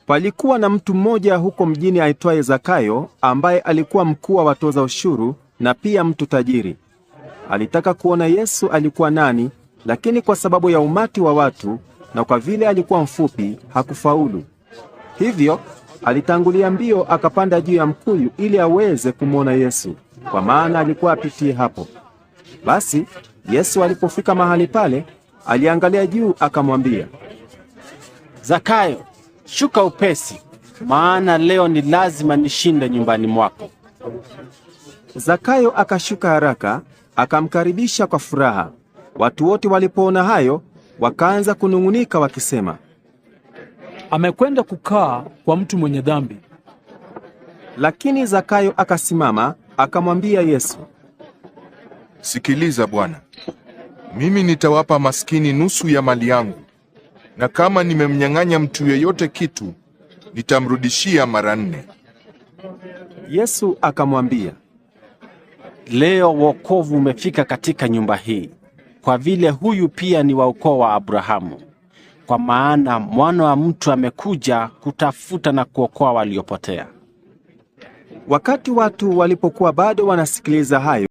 Palikuwa na mtu mmoja huko mjini aitwaye Zakayo, ambaye alikuwa mkuu wa watoza ushuru na pia mtu tajiri. Alitaka kuona Yesu alikuwa nani, lakini kwa sababu ya umati wa watu na kwa vile alikuwa mfupi hakufaulu. Hivyo alitangulia mbio akapanda juu ya mkuyu ili aweze kumwona Yesu, kwa maana alikuwa apitie hapo. Basi Yesu alipofika mahali pale, aliangalia juu akamwambia, Zakayo, shuka upesi, maana leo ni lazima nishinde nyumbani mwako. Zakayo akashuka haraka, akamkaribisha kwa furaha. Watu wote walipoona hayo, wakaanza kunung'unika wakisema, amekwenda kukaa kwa mtu mwenye dhambi. Lakini Zakayo akasimama, akamwambia Yesu, Sikiliza Bwana, mimi nitawapa maskini nusu ya mali yangu, na kama nimemnyang'anya mtu yeyote kitu, nitamrudishia mara 4. Yesu akamwambia, Leo wokovu umefika katika nyumba hii, kwa vile huyu pia ni wa ukoo wa Abrahamu. Kwa maana Mwana wa Mtu amekuja kutafuta na kuokoa waliopotea. Wakati watu walipokuwa bado wanasikiliza hayo,